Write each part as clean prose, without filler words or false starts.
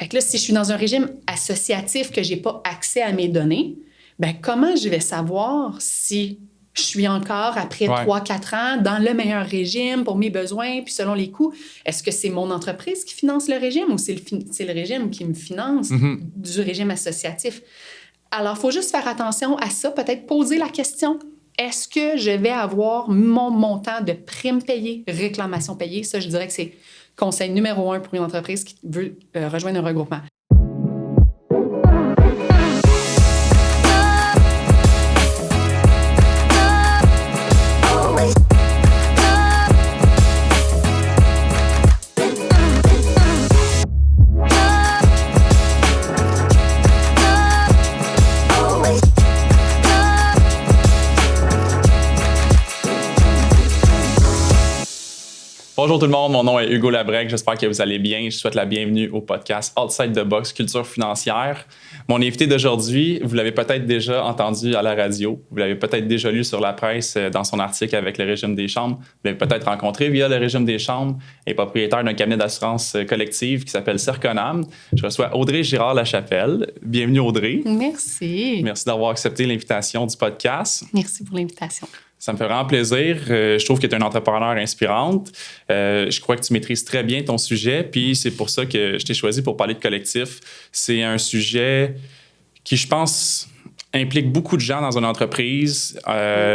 Fait que là, si je suis dans un régime associatif que j'ai pas accès à mes données, ben comment je vais savoir si je suis encore, après 3-4 ans, dans le meilleur régime pour mes besoins, puis selon les coûts? Est-ce que c'est mon entreprise qui finance le régime ou c'est le régime qui me finance du régime associatif? Alors, il faut juste faire attention à ça, peut-être poser la question. Est-ce que je vais avoir mon montant de primes payées, réclamations payées? Ça, je dirais que c'est conseil numéro 1 pour une entreprise qui veut rejoindre un regroupement. Bonjour tout le monde, mon nom est Hugo Labrec, j'espère que vous allez bien. Je souhaite la bienvenue au podcast Outside the Box Culture financière. Mon invité d'aujourd'hui, vous l'avez peut-être déjà entendu à la radio, vous l'avez peut-être déjà lu sur la presse dans son article avec le régime des chambres, vous l'avez peut-être rencontré via le régime des chambres, est propriétaire d'un cabinet d'assurance collective qui s'appelle Cerconam. Je reçois Audrey Girard-Lachapelle. Bienvenue Audrey. Merci. Merci d'avoir accepté l'invitation du podcast. Merci pour l'invitation. Ça me fait vraiment plaisir. Je trouve que tu es une entrepreneur inspirante. Je crois que tu maîtrises très bien ton sujet. Puis c'est pour ça que je t'ai choisi pour parler de collectif. C'est un sujet qui, je pense, implique beaucoup de gens dans une entreprise.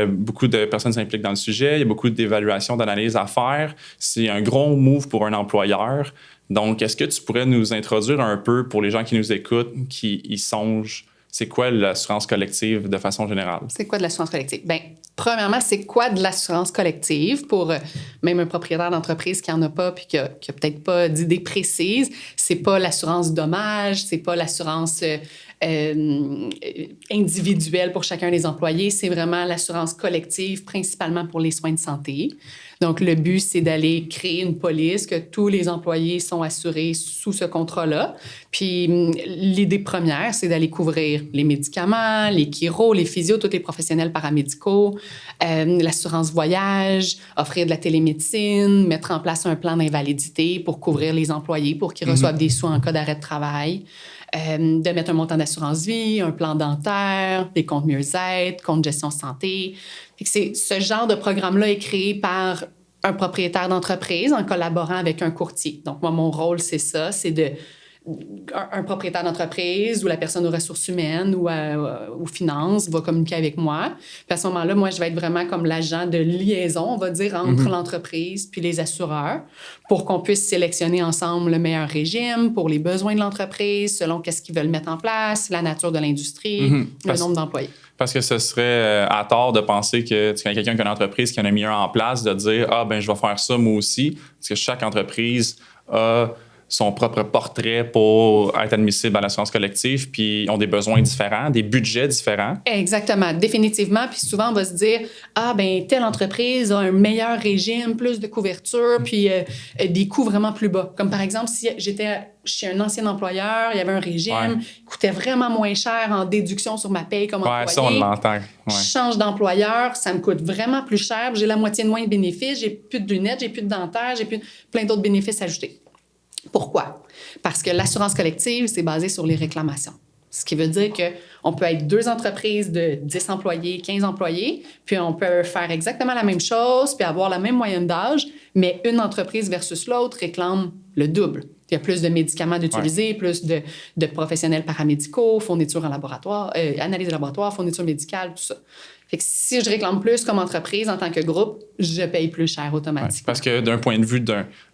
Beaucoup de personnes s'impliquent dans le sujet. Il y a beaucoup d'évaluations, d'analyses à faire. C'est un gros move pour un employeur. Donc, est-ce que tu pourrais nous introduire un peu pour les gens qui nous écoutent, qui y songent? C'est quoi l'assurance collective de façon générale? C'est quoi de l'assurance collective? Bien, premièrement, c'est quoi de l'assurance collective pour même un propriétaire d'entreprise qui n'en a pas puis qui a peut-être pas d'idée précise? C'est pas l'assurance dommage, c'est pas l'assurance individuelle pour chacun des employés, c'est vraiment l'assurance collective, principalement pour les soins de santé. Donc, le but, c'est d'aller créer une police, que tous les employés sont assurés sous ce contrat-là. Puis, l'idée première, c'est d'aller couvrir les médicaments, les chiros, les physios, tous les professionnels paramédicaux, l'assurance voyage, offrir de la télémédecine, mettre en place un plan d'invalidité pour couvrir les employés pour qu'ils reçoivent des sous en cas d'arrêt de travail. De mettre un montant d'assurance vie, un plan dentaire, des comptes mieux-être, comptes gestion santé. Ce genre de programme-là est créé par un propriétaire d'entreprise en collaborant avec un courtier. Donc, moi, mon rôle, c'est ça, c'est un propriétaire d'entreprise ou la personne aux ressources humaines ou aux finances va communiquer avec moi. Puis à ce moment-là, moi, je vais être vraiment comme l'agent de liaison, on va dire, entre l'entreprise puis les assureurs pour qu'on puisse sélectionner ensemble le meilleur régime pour les besoins de l'entreprise, selon qu'est-ce qu'ils veulent mettre en place, la nature de l'industrie, le nombre d'employés. Parce que ce serait à tort de penser que tu as quelqu'un qui a une entreprise qui en a mis un en place, de dire « Ah, ben je vais faire ça moi aussi », parce que chaque entreprise a son propre portrait pour être admissible à l'assurance collective, puis ils ont des besoins différents, des budgets différents. Exactement, définitivement. Puis souvent, on va se dire, ah, ben telle entreprise a un meilleur régime, plus de couverture, puis des coûts vraiment plus bas. Comme par exemple, si j'étais chez un ancien employeur, il y avait un régime qui coûtait vraiment moins cher en déduction sur ma paye comme employé. Ça, on l'entend. Je change d'employeur, ça me coûte vraiment plus cher, j'ai la moitié de moins de bénéfices, j'ai plus de lunettes, j'ai plus de dentaire, j'ai plus plein d'autres bénéfices ajoutés. Pourquoi? Parce que l'assurance collective, c'est basé sur les réclamations. Ce qui veut dire qu'on peut être 2 entreprises de 10 employés, 15 employés, puis on peut faire exactement la même chose, puis avoir la même moyenne d'âge, mais une entreprise versus l'autre réclame le double. Il y a plus de médicaments d'utiliser, plus de professionnels paramédicaux, fournitures en laboratoire, analyse de laboratoire, fournitures médicales, tout ça. Fait que si je réclame plus comme entreprise en tant que groupe, je paye plus cher automatiquement. Parce que d'un point de vue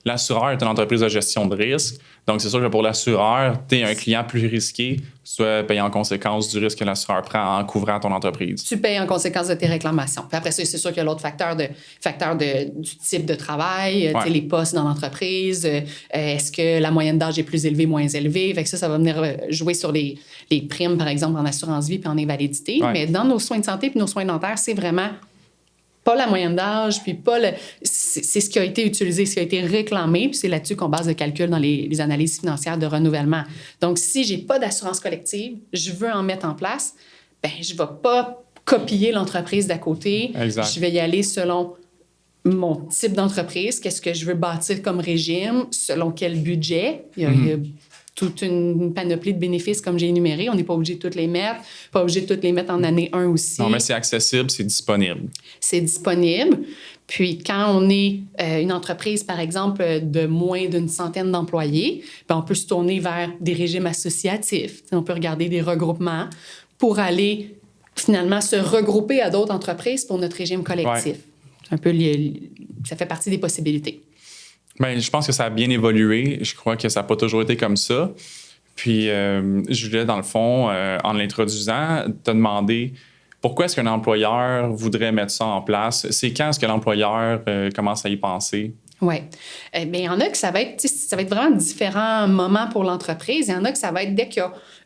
l'assureur est une entreprise de gestion de risque. Donc, c'est sûr que pour l'assureur, tu es un client plus risqué, tu dois payer en conséquence du risque que l'assureur prend en couvrant ton entreprise. Tu payes en conséquence de tes réclamations. Puis après ça, c'est sûr qu'il y a l'autre facteur du type de travail, les postes dans l'entreprise. Est-ce que la moyenne d'âge est plus élevée, moins élevée? Fait que ça va venir jouer sur les primes, par exemple, en assurance vie puis en invalidité. Mais dans nos soins de santé puis nos soins dentaires, c'est vraiment pas la moyenne d'âge, puis pas c'est ce qui a été utilisé, ce qui a été réclamé, puis c'est là-dessus qu'on base le calcul dans les analyses financières de renouvellement. Donc, si j'ai pas d'assurance collective, je veux en mettre en place, ben je vais pas copier l'entreprise d'à côté. Exact. Je vais y aller selon mon type d'entreprise, qu'est-ce que je veux bâtir comme régime, selon quel budget. Il y a toute une panoplie de bénéfices comme j'ai énuméré. On n'est pas obligé de toutes les mettre, pas obligé de toutes les mettre en année 1 aussi. Non, mais c'est accessible, c'est disponible. C'est disponible. Puis quand on est une entreprise, par exemple, de moins d'une centaine d'employés, bien, on peut se tourner vers des régimes associatifs. On peut regarder des regroupements pour aller finalement se regrouper à d'autres entreprises pour notre régime collectif. Ouais. Un peu, ça fait partie des possibilités. Bien, je pense que ça a bien évolué. Je crois que ça n'a pas toujours été comme ça. Puis, je voulais, dans le fond, en l'introduisant, te demander pourquoi est-ce qu'un employeur voudrait mettre ça en place? C'est quand est-ce que l'employeur commence à y penser? Oui. Bien, il y en a que ça va être vraiment différents moments pour l'entreprise. Il y en a que ça va être dès qu'il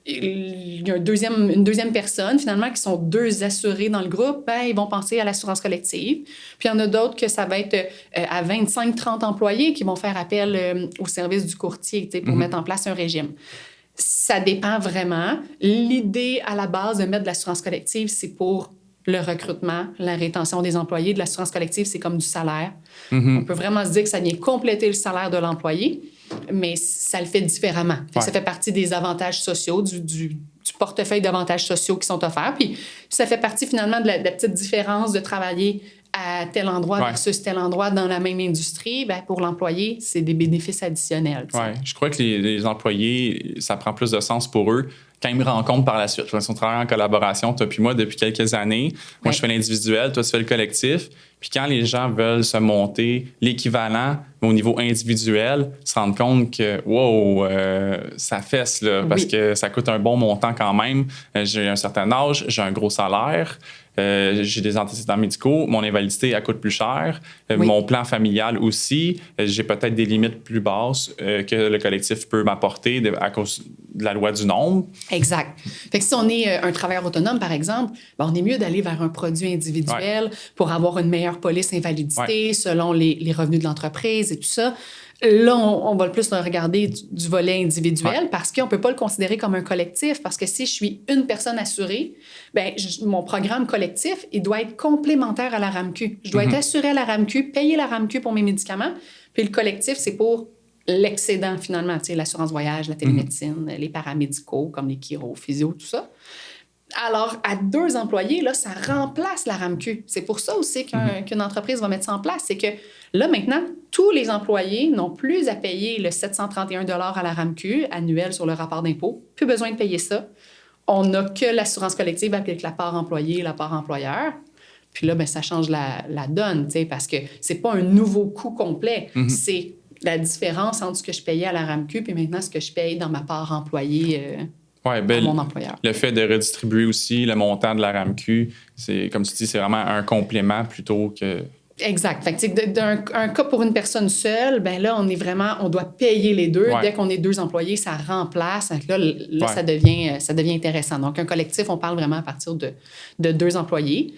y a une deuxième personne, finalement, qui sont 2 assurés dans le groupe, bien, ils vont penser à l'assurance collective. Puis il y en a d'autres que ça va être à 25-30 employés qui vont faire appel au service du courtier pour mettre en place un régime. Ça dépend vraiment. L'idée à la base de mettre de l'assurance collective, c'est pour le recrutement, la rétention des employés. De l'assurance collective, c'est comme du salaire. On peut vraiment se dire que ça vient compléter le salaire de l'employé, mais ça le fait différemment. Ça fait partie des avantages sociaux, du portefeuille d'avantages sociaux qui sont offerts. Puis ça fait partie finalement de la petite différence de travailler à tel endroit versus tel endroit dans la même industrie. Bien, pour l'employé, c'est des bénéfices additionnels. Oui, je crois que les employés, ça prend plus de sens pour eux quand ils me rencontrent par la suite. Parce qu'on travaille en collaboration, toi puis moi, depuis quelques années. Moi, je fais l'individuel, toi, tu fais le collectif. Puis quand les gens veulent se monter l'équivalent au niveau individuel, se rendent compte que, wow, ça fesse, là, parce que ça coûte un bon montant quand même. J'ai un certain âge, j'ai un gros salaire. J'ai des antécédents médicaux, mon invalidité, elle coûte plus cher. Mon plan familial aussi, j'ai peut-être des limites plus basses que le collectif peut m'apporter à cause de la loi du nombre. Exact. Fait que si on est un travailleur autonome, par exemple, ben on est mieux d'aller vers un produit individuel pour avoir une meilleure police invalidité selon les revenus de l'entreprise et tout ça. Là, on va le plus regarder du volet individuel parce qu'on ne peut pas le considérer comme un collectif. Parce que si je suis une personne assurée, bien, mon programme collectif, il doit être complémentaire à la RAMQ. Je dois être assurée à la RAMQ, payer la RAMQ pour mes médicaments. Puis le collectif, c'est pour l'excédent, finalement. Tu sais, l'assurance voyage, la télémédecine, les paramédicaux, comme les chiro, physio, tout ça. Alors, à 2 employés, là, ça remplace la RAMQ. C'est pour ça aussi qu'une entreprise va mettre ça en place. C'est que là, maintenant, tous les employés n'ont plus à payer le 731 $ à la RAMQ annuel sur le rapport d'impôt. Plus besoin de payer ça. On n'a que l'assurance collective avec la part employé et la part employeur. Puis là, bien, ça change la donne, parce que c'est pas un nouveau coût complet. C'est la différence entre ce que je payais à la RAMQ et maintenant ce que je paye dans ma part employée. Mon employeur. Le fait de redistribuer aussi le montant de la RAMQ, c'est, comme tu dis, c'est vraiment un complément plutôt que... Exact. Fait que, d'un cas pour une personne seule, ben là, on doit payer les 2. Dès qu'on est 2 employés, ça remplace. Donc là ça devient intéressant. Donc, un collectif, on parle vraiment à partir de 2 employés.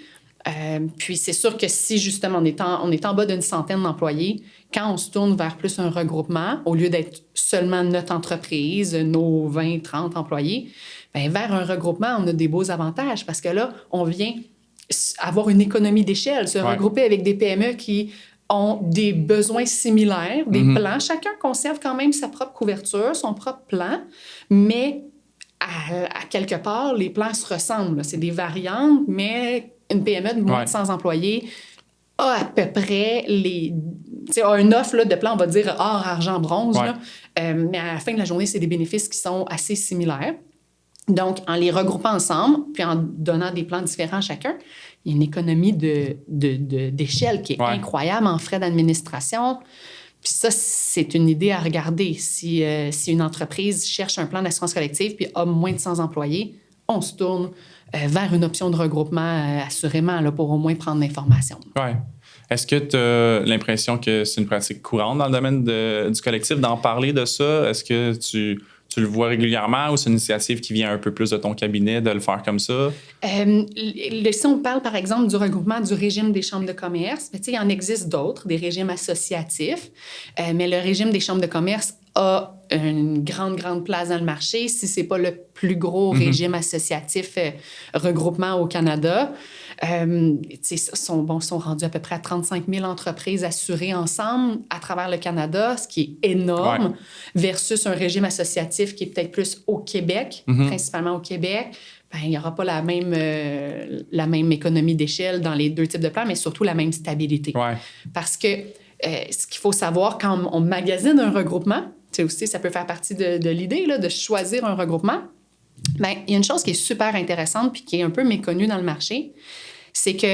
Puis c'est sûr que si justement on est en bas d'une centaine d'employés, quand on se tourne vers plus un regroupement, au lieu d'être seulement notre entreprise, nos 20, 30 employés, bien, vers un regroupement, on a des beaux avantages parce que là, on vient avoir une économie d'échelle, se regrouper avec des PME qui ont des besoins similaires, des plans. Chacun conserve quand même sa propre couverture, son propre plan, mais à quelque part, les plans se ressemblent. C'est des variantes, mais une PME de moins de 100 employés a à peu près une offre là, de plan, on va dire or, argent, bronze. Là, mais à la fin de la journée, c'est des bénéfices qui sont assez similaires. Donc, en les regroupant ensemble, puis en donnant des plans différents à chacun, il y a une économie d'échelle qui est incroyable en frais d'administration. Puis ça, c'est une idée à regarder. Si une entreprise cherche un plan d'assurance collective puis a moins de 100 employés, on se tourne vers une option de regroupement, assurément, là, pour au moins prendre l'information. Oui. Est-ce que tu as l'impression que c'est une pratique courante dans le domaine du collectif d'en parler de ça? Est-ce que tu le vois régulièrement ou c'est une initiative qui vient un peu plus de ton cabinet de le faire comme ça? Si on parle, par exemple, du regroupement du régime des chambres de commerce, il en existe d'autres, des régimes associatifs, mais le régime des chambres de commerce a une grande place dans le marché, si c'est pas le plus gros régime associatif regroupement au Canada. Sont rendus à peu près à 35 000 entreprises assurées ensemble à travers le Canada, ce qui est énorme, versus un régime associatif qui est peut-être plus au Québec, principalement au Québec. Ben, il n'y aura pas la même économie d'échelle dans les deux types de plans, mais surtout la même stabilité. Ouais. Parce que ce qu'il faut savoir quand on magasine un regroupement, aussi, ça peut faire partie de l'idée là, de choisir un regroupement. Bien, il y a une chose qui est super intéressante puis qui est un peu méconnue dans le marché, c'est que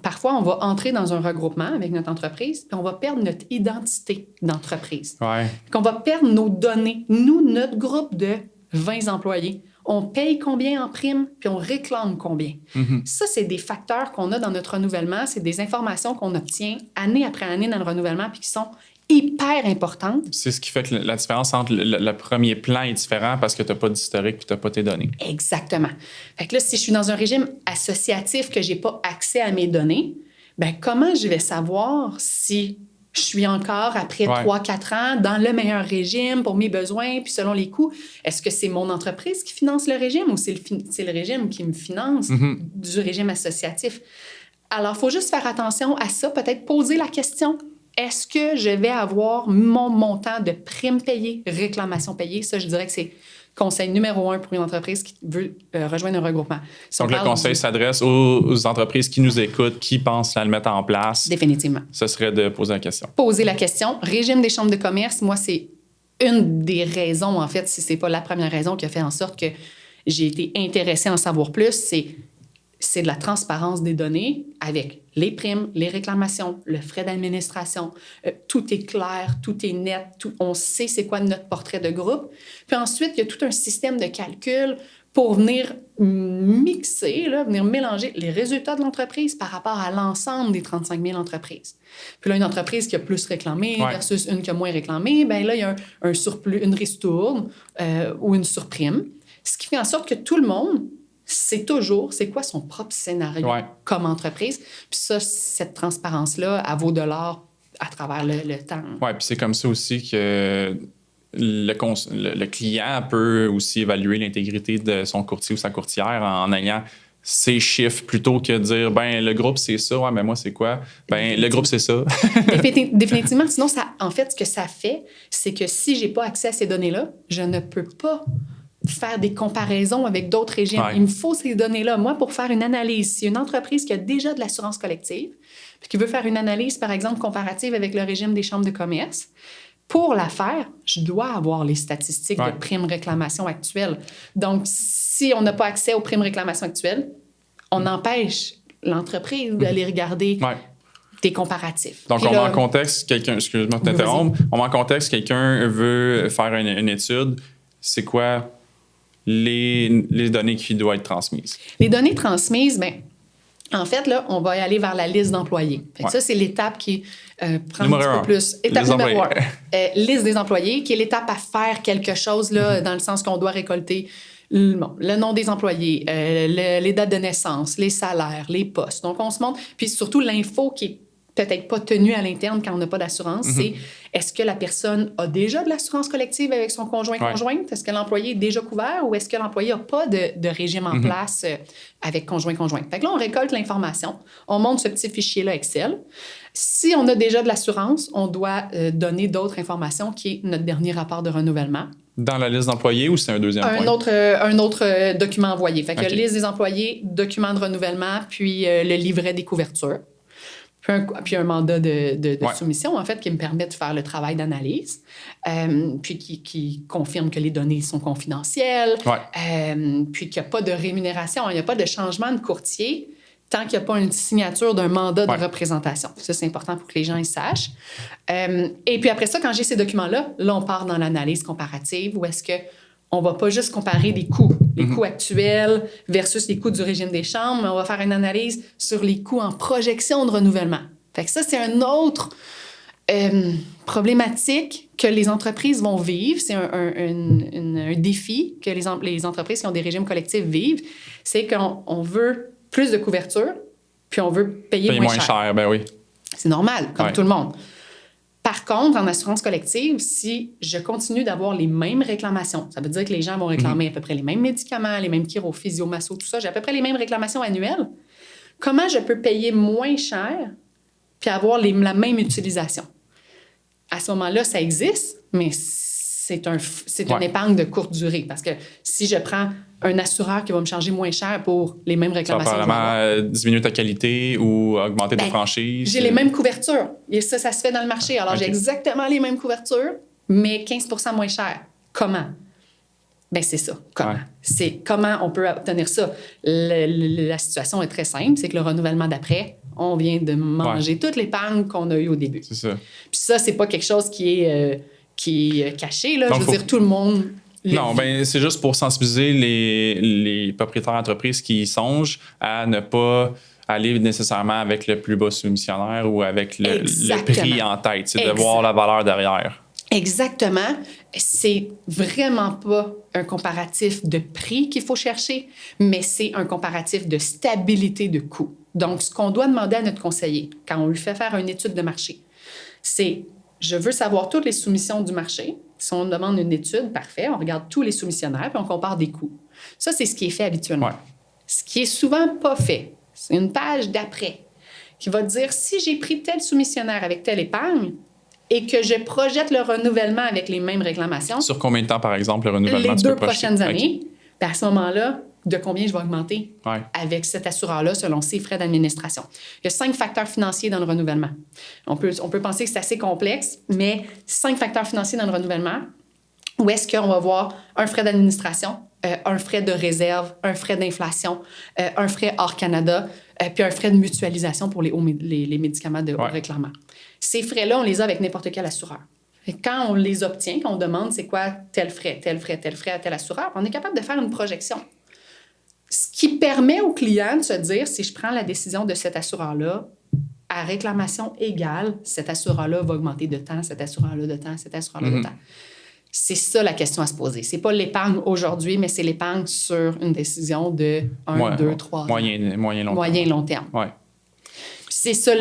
parfois, on va entrer dans un regroupement avec notre entreprise puis on va perdre notre identité d'entreprise. Ouais. Qu'on va perdre nos données. Nous, notre groupe de 20 employés, on paye combien en prime puis on réclame combien. Ça, c'est des facteurs qu'on a dans notre renouvellement. C'est des informations qu'on obtient année après année dans le renouvellement puis qui sont hyper importante. C'est ce qui fait que la différence entre le premier plan est différent parce que tu n'as pas d'historique et tu n'as pas tes données. Exactement. Fait que là, si je suis dans un régime associatif que je n'ai pas accès à mes données, bien, comment je vais savoir si je suis encore, après 3-4 ans, dans le meilleur régime pour mes besoins, puis selon les coûts? Est-ce que c'est mon entreprise qui finance le régime ou c'est le régime qui me finance du régime associatif? Alors, il faut juste faire attention à ça, peut-être poser la question. Est-ce que je vais avoir mon montant de primes payées, réclamations payées? Ça, je dirais que c'est conseil numéro 1 pour une entreprise qui veut rejoindre un regroupement. Donc, le conseil s'adresse aux entreprises qui nous écoutent, qui pensent à le mettre en place. Définitivement. Ce serait de poser la question. Poser la question. Régime des chambres de commerce, moi, c'est une des raisons, en fait, si ce n'est pas la première raison qui a fait en sorte que j'ai été intéressée à en savoir plus, c'est de la transparence des données avec les primes, les réclamations, le frais d'administration. Tout est clair, tout est net, on sait c'est quoi notre portrait de groupe. Puis ensuite, il y a tout un système de calcul pour venir mixer, venir mélanger les résultats de l'entreprise par rapport à l'ensemble des 35 000 entreprises. Puis là, une entreprise qui a plus réclamé versus une qui a moins réclamé, bien là, il y a un surplus, une ristourne ou une surprime. Ce qui fait en sorte que tout le monde c'est toujours, c'est quoi son propre scénario comme entreprise. Puis ça, cette transparence-là, elle vaut de l'or à travers le temps. Oui, puis c'est comme ça aussi que le client peut aussi évaluer l'intégrité de son courtier ou sa courtière en ayant ses chiffres plutôt que de dire, ben le groupe, c'est ça, mais moi, c'est quoi? Ben le groupe, c'est ça. Définitivement. Sinon, en fait, ce que ça fait, c'est que si je n'ai pas accès à ces données-là, je ne peux pas faire des comparaisons avec d'autres régimes. Il me faut ces données-là. Moi, pour faire une analyse, si une entreprise qui a déjà de l'assurance collective puis qui veut faire une analyse, par exemple, comparative avec le régime des chambres de commerce, pour la faire, je dois avoir les statistiques de primes réclamation actuelles. Donc, si on n'a pas accès aux primes réclamation actuelles, on empêche l'entreprise d'aller regarder des comparatifs. Donc, on met en contexte quelqu'un... Excuse-moi de t'interrompre. On met en contexte quelqu'un veut faire une étude. C'est quoi les données qui doivent être transmises? Les données transmises, bien, en fait, là, on va y aller vers la liste d'employés. Ça, c'est l'étape qui prend un petit peu plus. Étape numéro 1. Liste des employés, qui est l'étape à faire quelque chose, là, dans le sens qu'on doit récolter le nom des employés, les dates de naissance, les salaires, les postes. Donc, on se montre. Puis surtout, l'info qui est peut-être pas tenue à l'interne quand on n'a pas d'assurance, c'est est-ce que la personne a déjà de l'assurance collective avec son conjoint-conjointe? Est-ce que l'employé est déjà couvert ou est-ce que l'employé n'a pas de régime en place avec conjoint-conjointe? Fait que là, on récolte l'information, on monte ce petit fichier-là Excel. Si on a déjà de l'assurance, on doit donner d'autres informations qui est notre dernier rapport de renouvellement. Dans la liste d'employés ou c'est un deuxième point? Un autre document envoyé. Fait que liste des employés, document de renouvellement, puis le livret des couvertures. Puis un mandat de soumission, en fait, qui me permet de faire le travail d'analyse, puis qui confirme que les données sont confidentielles, puis qu'il n'y a pas de rémunération, il n'y a pas de changement de courtier tant qu'il n'y a pas une signature d'un mandat de représentation. Ça, c'est important pour que les gens ils sachent. Et puis après ça, quand j'ai ces documents-là, là, on part dans l'analyse comparative où est-ce que on ne va pas juste comparer les coûts, les coûts actuels versus les coûts du régime des chambres, mais on va faire une analyse sur les coûts en projection de renouvellement. Fait que ça, c'est une autre problématique que les entreprises vont vivre. C'est un défi que les entreprises qui ont des régimes collectifs vivent. C'est qu'on veut plus de couverture, puis on veut payer moins cher. Ben oui. C'est normal, comme tout le monde. Par contre, en assurance collective, si je continue d'avoir les mêmes réclamations, ça veut dire que les gens vont réclamer à peu près les mêmes médicaments, les mêmes chiro, physio, masso, tout ça, j'ai à peu près les mêmes réclamations annuelles. Comment je peux payer moins cher puis avoir la même utilisation? À ce moment-là, ça existe, mais c'est une épargne de courte durée. Parce que si je prends un assureur qui va me charger moins cher pour les mêmes réclamations... Ça va probablement diminuer ta qualité ou augmenter ta franchise. J'ai les mêmes couvertures. Et ça se fait dans le marché. Alors, j'ai exactement les mêmes couvertures, mais 15 % moins cher. Comment? Bien, c'est ça. Comment? C'est comment on peut obtenir ça. La situation est très simple. C'est que le renouvellement d'après, on vient de manger toute l'épargne qu'on a eue au début. C'est ça. Puis ça, c'est pas quelque chose qui est caché. Là. Donc, je veux dire, tout le monde... Non, ben c'est juste pour sensibiliser les propriétaires d'entreprises qui songent à ne pas aller nécessairement avec le plus bas soumissionnaire ou avec le prix en tête. C'est de voir la valeur derrière. Exactement. C'est vraiment pas un comparatif de prix qu'il faut chercher, mais c'est un comparatif de stabilité de coût. Donc, ce qu'on doit demander à notre conseiller quand on lui fait faire une étude de marché, c'est je veux savoir toutes les soumissions du marché. Si on demande une étude, parfait, on regarde tous les soumissionnaires puis on compare des coûts. Ça, c'est ce qui est fait habituellement. Ouais. Ce qui est souvent pas fait, c'est une page d'après qui va dire si j'ai pris tel soumissionnaire avec telle épargne et que je projette le renouvellement avec les mêmes réclamations. Sur combien de temps, par exemple, le renouvellement? Les 2 prochaines années. Puis à ce moment-là, de combien je vais augmenter avec cet assureur-là selon ses frais d'administration. Il y a 5 facteurs financiers dans le renouvellement. On peut penser que c'est assez complexe, mais 5 facteurs financiers dans le renouvellement, où est-ce qu'on va voir un frais d'administration, un frais de réserve, un frais d'inflation, un frais hors Canada, puis un frais de mutualisation pour les médicaments de haut réclamement. Ces frais-là, on les a avec n'importe quel assureur. Et quand on les obtient, quand on demande c'est quoi tel frais à tel assureur, on est capable de faire une projection. Ce qui permet au client de se dire, si je prends la décision de cet assureur-là, à réclamation égale, cet assureur-là va augmenter de temps, cet assureur-là de temps, cet assureur-là de temps. C'est ça la question à se poser. C'est pas l'épargne aujourd'hui, mais c'est l'épargne sur une décision de 1, 2, 3 ans. Moyen, long terme. Ouais. C'est ça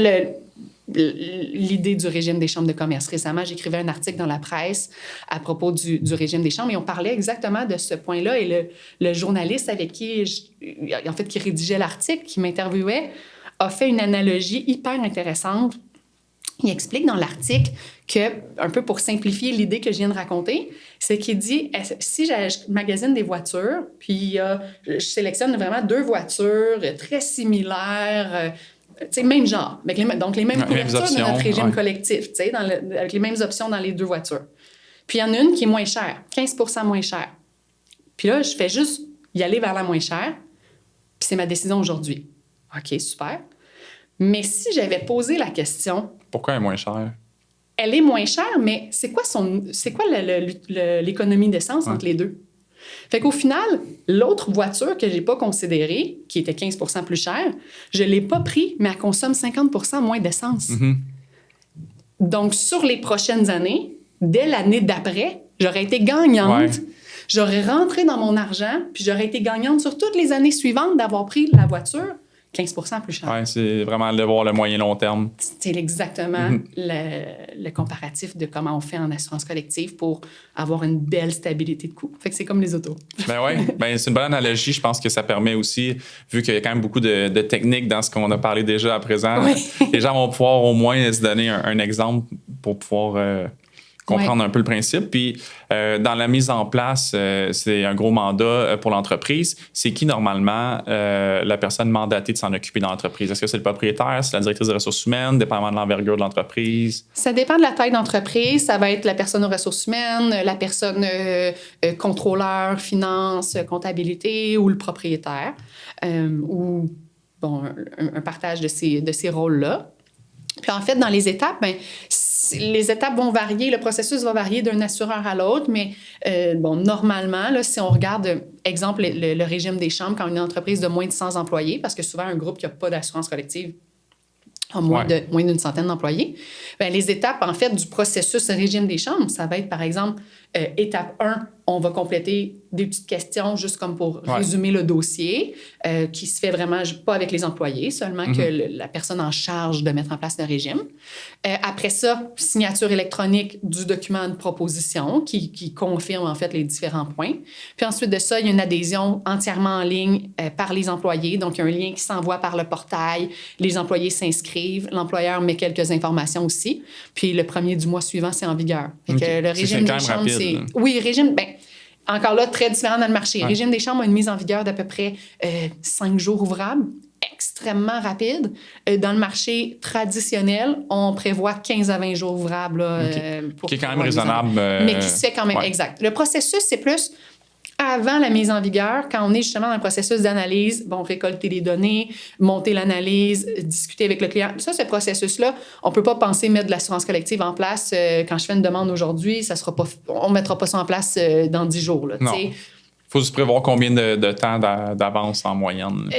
l'idée du régime des chambres de commerce. Récemment, j'écrivais un article dans la presse à propos du régime des chambres et on parlait exactement de ce point-là. Et le journaliste avec qui rédigeait l'article, qui m'interviewait, a fait une analogie hyper intéressante. Il explique dans l'article que, un peu pour simplifier l'idée que je viens de raconter, c'est qu'il dit, si je magasine des voitures, puis je sélectionne vraiment 2 voitures très similaires, même genre, donc les mêmes couvertures de notre régime collectif, avec les mêmes options dans les 2 voitures. Puis il y en a une qui est moins chère, 15 % moins chère. Puis là, je fais juste y aller vers la moins chère, puis c'est ma décision aujourd'hui. OK, super. Mais si j'avais posé la question... Pourquoi elle est moins chère? Elle est moins chère, mais c'est quoi l'économie d'essence entre les deux? Fait qu'au final, l'autre voiture que j'ai pas considérée, qui était 15 % plus chère, je l'ai pas pris, mais elle consomme 50 % moins d'essence. Mm-hmm. Donc, sur les prochaines années, dès l'année d'après, j'aurais été gagnante. Ouais. J'aurais rentré dans mon argent, puis j'aurais été gagnante sur toutes les années suivantes d'avoir pris la voiture 15 % plus cher. Oui, c'est vraiment de voir le moyen-long terme. C'est exactement le comparatif de comment on fait en assurance collective pour avoir une belle stabilité de coût. Fait que c'est comme les autos. C'est une bonne analogie. Je pense que ça permet aussi, vu qu'il y a quand même beaucoup de techniques dans ce qu'on a parlé déjà à présent, les gens vont pouvoir au moins se donner un exemple pour pouvoir... comprendre un peu le principe. Puis, dans la mise en place, c'est un gros mandat pour l'entreprise. C'est qui, normalement, la personne mandatée de s'en occuper dans l'entreprise? Est-ce que c'est le propriétaire, c'est la directrice des ressources humaines, dépendamment de l'envergure de l'entreprise? Ça dépend de la taille d'entreprise. Ça va être la personne aux ressources humaines, la personne contrôleur, finance, comptabilité ou le propriétaire. Ou, un partage de ces rôles-là. Puis, en fait, dans les étapes, les étapes vont varier, le processus va varier d'un assureur à l'autre, mais normalement, là, si on regarde, exemple, le régime des chambres, quand une entreprise de moins de 100 employés, parce que souvent, un groupe qui n'a pas d'assurance collective a moins d'une centaine d'employés, les étapes, en fait, du processus régime des chambres, ça va être, par exemple, étape 1, on va compléter des petites questions juste comme pour résumer le dossier, qui se fait vraiment pas avec les employés, seulement que la personne en charge de mettre en place le régime. Après ça, signature électronique du document de proposition qui confirme en fait les différents points. Puis ensuite de ça, il y a une adhésion entièrement en ligne par les employés. Donc, il y a un lien qui s'envoie par le portail. Les employés s'inscrivent. L'employeur met quelques informations aussi. Puis le premier du mois suivant, c'est en vigueur. Fait que le régime des chambres, c'est... Oui, régime... encore là, très différent dans le marché. Le régime des chambres a une mise en vigueur d'à peu près 5 jours ouvrables, extrêmement rapide. Dans le marché traditionnel, on prévoit 15 à 20 jours ouvrables. Là, qui est quand même raisonnable. Mais qui se fait quand même, exact. Le processus, c'est plus avant la mise en vigueur, quand on est justement dans le processus d'analyse, récolter les données, monter l'analyse, discuter avec le client. Ça, ce processus-là, on ne peut pas penser mettre de l'assurance collective en place. Quand je fais une demande aujourd'hui, on ne mettra pas ça en place dans 10 jours. Là, non. Il faut juste prévoir combien de temps d'avance en moyenne.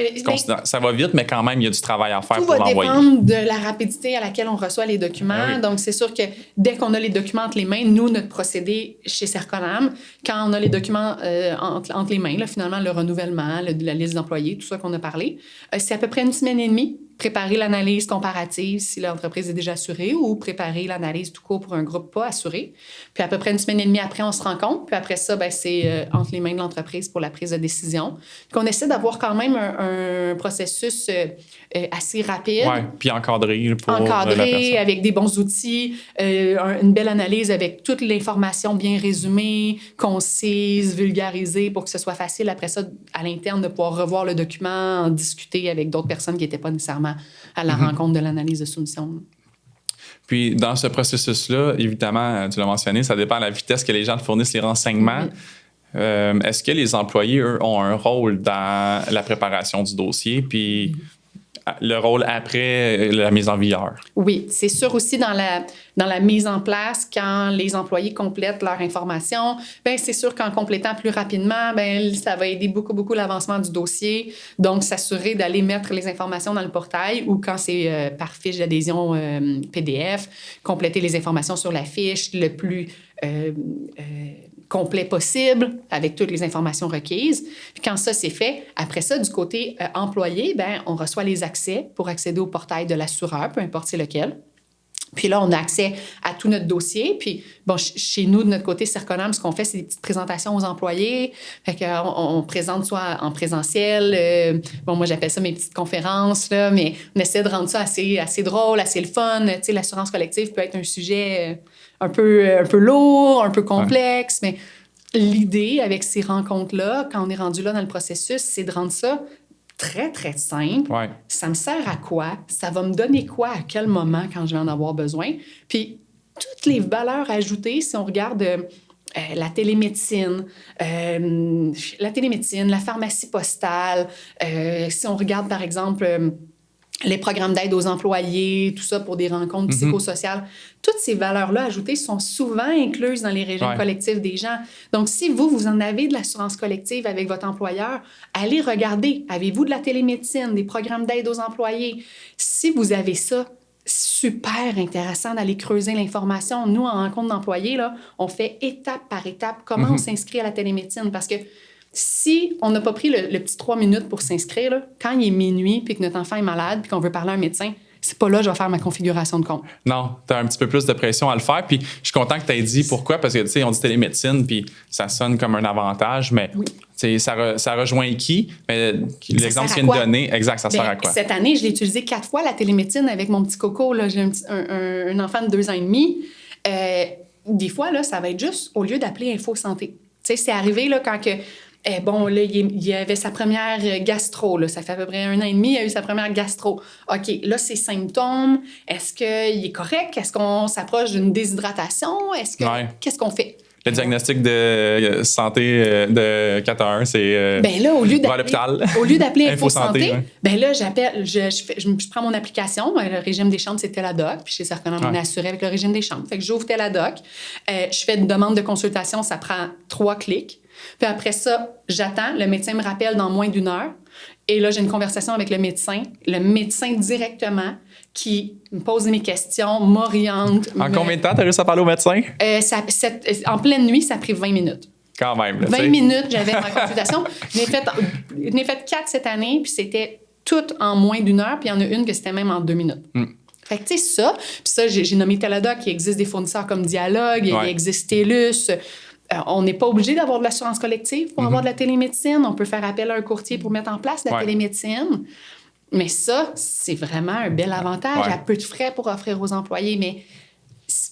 Ça va vite, mais quand même, il y a du travail à faire pour l'envoyer. Tout va dépendre de la rapidité à laquelle on reçoit les documents. Donc, c'est sûr que dès qu'on a les documents entre les mains, nous, notre procédé chez Serconam, quand on a les documents entre les mains, là, finalement, le renouvellement, la liste d'employés, tout ça qu'on a parlé, c'est à peu près 1 semaine et demie. Préparer l'analyse comparative si l'entreprise est déjà assurée ou préparer l'analyse tout court pour un groupe pas assuré. Puis à peu près 1 semaine et demie après, on se rend compte. Puis après ça, c'est entre les mains de l'entreprise pour la prise de décision. Puis on essaie d'avoir quand même un processus assez rapide. Oui, puis encadré pour encadré, avec des bons outils, une belle analyse avec toute l'information bien résumée, concise, vulgarisée pour que ce soit facile après ça, à l'interne, de pouvoir revoir le document, en discuter avec d'autres personnes qui n'étaient pas nécessairement à la rencontre de l'analyse de soumission. Puis, dans ce processus-là, évidemment, tu l'as mentionné, ça dépend de la vitesse que les gens te fournissent les renseignements. Est-ce que les employés, eux, ont un rôle dans la préparation du dossier, puis le rôle après la mise en vigueur? Oui, c'est sûr aussi dans la mise en place, quand les employés complètent leur information, c'est sûr qu'en complétant plus rapidement, ça va aider beaucoup, beaucoup l'avancement du dossier. Donc, s'assurer d'aller mettre les informations dans le portail ou quand c'est par fiche d'adhésion PDF, compléter les informations sur la fiche le plus complet possible avec toutes les informations requises. Puis quand ça, c'est fait, après ça, du côté employé, on reçoit les accès pour accéder au portail de l'assureur, peu importe c'est lequel. Puis là, on a accès à tout notre dossier. Puis, chez nous, de notre côté, Serconam, ce qu'on fait, c'est des petites présentations aux employés. Fait qu'on présente soit en présentiel. Moi, j'appelle ça mes petites conférences, là, mais on essaie de rendre ça assez drôle, assez le fun. Tu sais, l'assurance collective peut être un sujet un peu lourd, un peu complexe, mais l'idée avec ces rencontres-là, quand on est rendu là dans le processus, c'est de rendre ça très, très simple. Ouais. Ça me sert à quoi? Ça va me donner quoi à quel moment quand je vais en avoir besoin? Puis, toutes les valeurs ajoutées, si on regarde la télémédecine, la pharmacie postale, si on regarde, par exemple, les programmes d'aide aux employés, tout ça pour des rencontres psychosociales, toutes ces valeurs-là ajoutées sont souvent incluses dans les régimes collectifs des gens. Donc, si vous en avez de l'assurance collective avec votre employeur, allez regarder. Avez-vous de la télémédecine, des programmes d'aide aux employés? Si vous avez ça, super intéressant d'aller creuser l'information. Nous, en rencontre d'employés, là, on fait étape par étape comment on s'inscrit à la télémédecine parce que si on n'a pas pris le petit 3 minutes pour s'inscrire, là, quand il est minuit puis que notre enfant est malade puis qu'on veut parler à un médecin, c'est pas là que je vais faire ma configuration de compte. Non, tu as un petit peu plus de pression à le faire. Puis je suis content que tu aies dit pourquoi, parce que, tu sais, on dit télémédecine, puis ça sonne comme un avantage, mais ça rejoint qui? Mais l'exemple que tu viens de donner, exact, ça sert à quoi? Cette année, je l'ai utilisé 4 fois, la télémédecine, avec mon petit Coco. Là, j'ai un enfant de 2 ans et demi. Des fois, là, ça va être juste, au lieu d'appeler Info Santé. Tu sais, c'est arrivé là, quand que... là, il avait sa première gastro. Là. Ça fait à peu près 1 an et demi, il a eu sa première gastro. OK, là, ses symptômes, est-ce qu'il est correct? Est-ce qu'on s'approche d'une déshydratation? Qu'est-ce qu'on fait? Le diagnostic de santé de 411, c'est là, au lieu d'appeler Info Santé, là, j'appelle, je prends mon application. Le régime des chambres, c'est Teladoc. Puis chez Serconam, on est assuré avec le régime des chambres. Fait que j'ouvre Teladoc. Je fais une demande de consultation, ça prend 3 clics. Puis après ça, j'attends. Le médecin me rappelle dans moins d'1 heure. Et là, j'ai une conversation avec le médecin directement, qui me pose mes questions, m'oriente. En combien de temps tu as réussi à parler au médecin? En pleine nuit, ça a pris 20 minutes. Quand même. Là, 20 minutes, j'avais ma consultation. Je n'ai fait 4 cette année, puis c'était toutes en moins d'1 heure, puis il y en a une que c'était même en 2 minutes. Fait que, tu sais, ça, puis ça, j'ai nommé Teladoc, il existe des fournisseurs comme Dialogue, il existe TELUS. On n'est pas obligé d'avoir de l'assurance collective pour avoir de la télémédecine. On peut faire appel à un courtier pour mettre en place la télémédecine. Mais ça, c'est vraiment un bel avantage à peu de frais pour offrir aux employés. Mais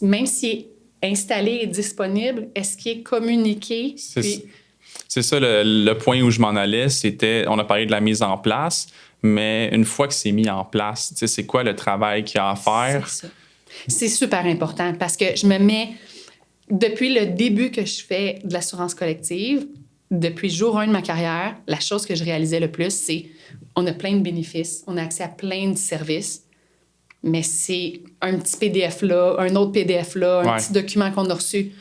même s'il est installé et disponible, est-ce qu'il est communiqué? C'est ça le point où je m'en allais. On a parlé de la mise en place, mais une fois que c'est mis en place, c'est quoi le travail qu'il y a à faire? C'est ça. C'est super important parce que je me mets... Depuis le début que je fais de l'assurance collective, depuis jour 1 de ma carrière, la chose que je réalisais le plus, c'est on a plein de bénéfices, on a accès à plein de services, mais c'est un petit PDF là, un autre PDF là, un petit document qu'on a reçu,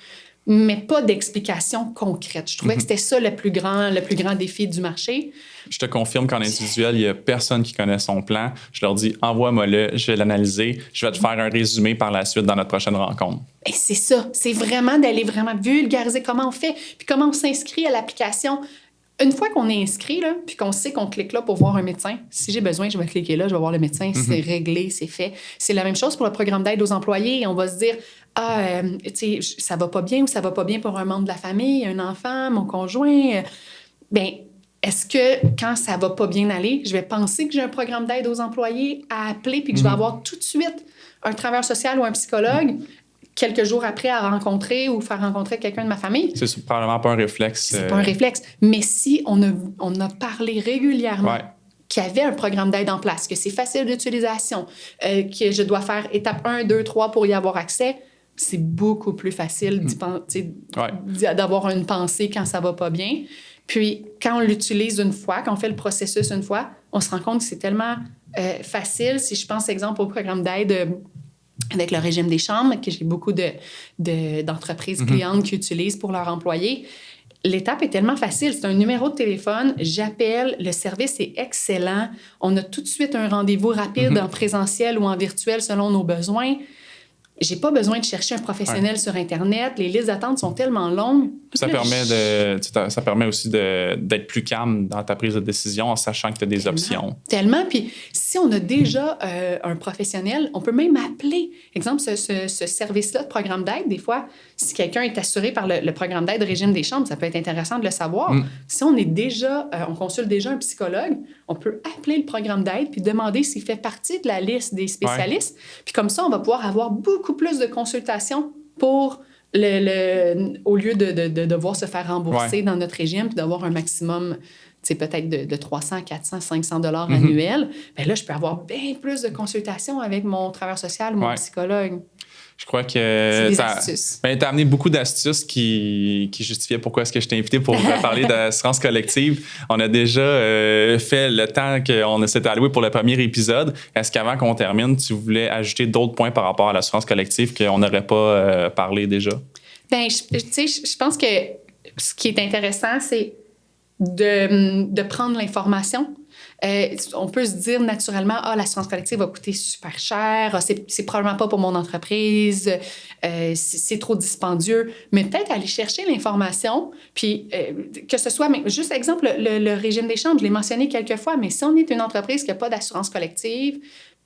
mais pas d'explication concrète. Je trouvais que c'était ça le plus grand défi du marché. Je te confirme qu'en individuel, il n'y a personne qui connaît son plan. Je leur dis, envoie-moi-le, je vais l'analyser, je vais te faire un résumé par la suite dans notre prochaine rencontre. Et c'est ça. C'est vraiment d'aller vraiment vulgariser comment on fait, puis comment on s'inscrit à l'application. Une fois qu'on est inscrit, là, puis qu'on sait qu'on clique là pour voir un médecin, si j'ai besoin, je vais cliquer là, je vais voir le médecin, c'est réglé, c'est fait. C'est la même chose pour le programme d'aide aux employés. On va se dire, tu sais, ça va pas bien ou ça va pas bien pour un membre de la famille, un enfant, mon conjoint. Bien, est-ce que quand ça va pas bien aller, je vais penser que j'ai un programme d'aide aux employés à appeler puis que je vais avoir tout de suite un travailleur social ou un psychologue quelques jours après à rencontrer ou faire rencontrer quelqu'un de ma famille? C'est probablement pas un réflexe. C'est pas un réflexe. Mais si on a parlé régulièrement qu'il y avait un programme d'aide en place, que c'est facile d'utilisation, que je dois faire étape 1, 2, 3 pour y avoir accès, c'est beaucoup plus facile d'avoir une pensée quand ça va pas bien. Puis, quand on l'utilise une fois, quand on fait le processus une fois, on se rend compte que c'est tellement facile. Si je pense, exemple, au programme d'aide avec le régime des chambres, que j'ai beaucoup d'entreprises clientes qui utilisent pour leurs employés, l'étape est tellement facile. C'est un numéro de téléphone, j'appelle, le service est excellent. On a tout de suite un rendez-vous rapide en présentiel ou en virtuel selon nos besoins. J'ai pas besoin de chercher un professionnel sur Internet. Les listes d'attente sont tellement longues. Ça permet aussi d'être plus calme dans ta prise de décision en sachant que tu as des options. Tellement. Puis si on a déjà un professionnel, on peut même appeler. Exemple, ce service-là de programme d'aide, des fois, si quelqu'un est assuré par le programme d'aide régime des chambres, ça peut être intéressant de le savoir. Si on consulte déjà un psychologue, on peut appeler le programme d'aide puis demander s'il fait partie de la liste des spécialistes. Puis comme ça, on va pouvoir avoir beaucoup plus de consultations pour au lieu de devoir se faire rembourser dans notre régime puis d'avoir un maximum, peut-être de 300, 400, 500 $ annuels. Bien là, je peux avoir bien plus de consultations avec mon travailleur social ou mon psychologue. Je crois que tu as amené beaucoup d'astuces qui justifiaient pourquoi est-ce que je t'ai invité pour parler d'assurance collective. On a déjà fait le temps qu'on s'était alloué pour le premier épisode. Est-ce qu'avant qu'on termine, tu voulais ajouter d'autres points par rapport à l'assurance collective qu'on n'aurait pas parlé déjà? Bien, je pense que ce qui est intéressant, c'est de prendre l'information. On peut se dire naturellement, l'assurance collective va coûter super cher, c'est probablement pas pour mon entreprise, c'est trop dispendieux. Mais peut-être aller chercher l'information, puis que ce soit, juste exemple, le régime des chambres, je l'ai mentionné quelques fois, mais si on est une entreprise qui n'a pas d'assurance collective,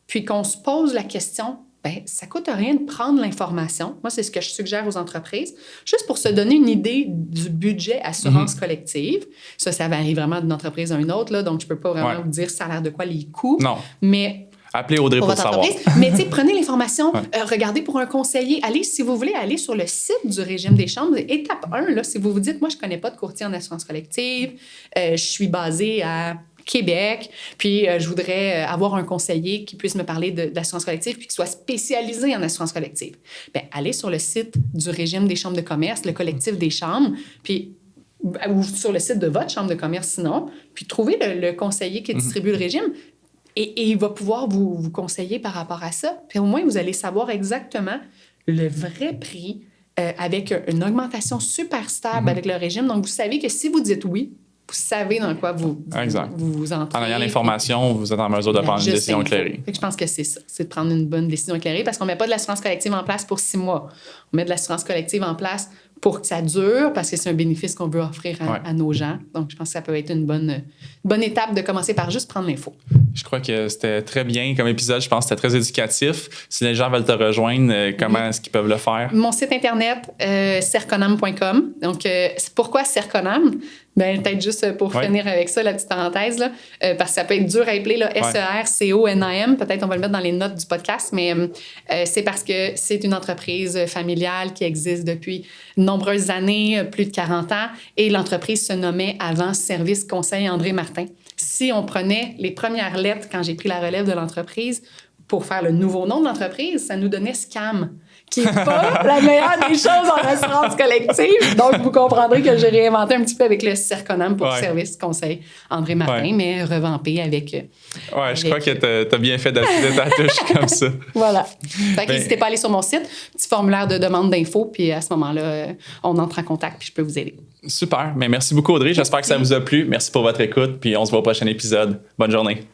puis qu'on se pose la question, bien, ça ne coûte rien de prendre l'information. Moi, c'est ce que je suggère aux entreprises, juste pour se donner une idée du budget assurance collective. Ça varie vraiment d'une entreprise à une autre, là, donc je ne peux pas vraiment vous dire ça a l'air de quoi les coûts. Non. Mais appelez Audrey pour savoir. Mais prenez l'information, regardez pour un conseiller. Allez, si vous voulez, aller sur le site du régime des chambres. Étape 1, là, si vous vous dites, moi, je ne connais pas de courtier en assurance collective, je suis basée à Québec, puis je voudrais avoir un conseiller qui puisse me parler d'assurance collective puis qui soit spécialisé en assurance collective. Bien, allez sur le site du régime des chambres de commerce, le collectif des chambres, puis ou sur le site de votre chambre de commerce sinon, puis trouvez le conseiller qui distribue le régime et il va pouvoir vous conseiller par rapport à ça. Puis au moins, vous allez savoir exactement le vrai prix avec une augmentation super stable avec le régime. Donc, vous savez que si vous dites oui, vous savez dans quoi vous entrez. En ayant l'information, vous êtes en mesure de prendre une décision éclairée. Fait que je pense que c'est ça, c'est de prendre une bonne décision éclairée parce qu'on ne met pas de l'assurance collective en place pour 6 mois. On met de l'assurance collective en place pour que ça dure parce que c'est un bénéfice qu'on veut offrir à nos gens. Donc, je pense que ça peut être une bonne étape de commencer par juste prendre l'info. Je crois que c'était très bien comme épisode. Je pense que c'était très éducatif. Si les gens veulent te rejoindre, comment est-ce qu'ils peuvent le faire? Mon site internet, serconam.com. Donc, pourquoi Serconam? Ben, peut-être juste pour finir avec ça, la petite parenthèse, là, parce que ça peut être dur à appeler, là, SERCONAM. Peut-être on va le mettre dans les notes du podcast, mais c'est parce que c'est une entreprise familiale qui existe depuis de nombreuses années, plus de 40 ans, et l'entreprise se nommait avant Service Conseil André Martin. Si on prenait les premières lettres quand j'ai pris la relève de l'entreprise pour faire le nouveau nom de l'entreprise, ça nous donnait SCAM, qui n'est pas la meilleure des choses en assurance collective. Donc, vous comprendrez que j'ai réinventé un petit peu avec le Serconam pour Service Conseil André Martin, mais revampé avec... je crois que tu as bien fait d'appuyer ta touche comme ça. Voilà. Fait que n'hésitez pas à aller sur mon site, petit formulaire de demande d'infos, puis à ce moment-là, on entre en contact, puis je peux vous aider. Super. Mais merci beaucoup, Audrey. J'espère que ça vous a plu. Merci pour votre écoute, puis on se voit au prochain épisode. Bonne journée.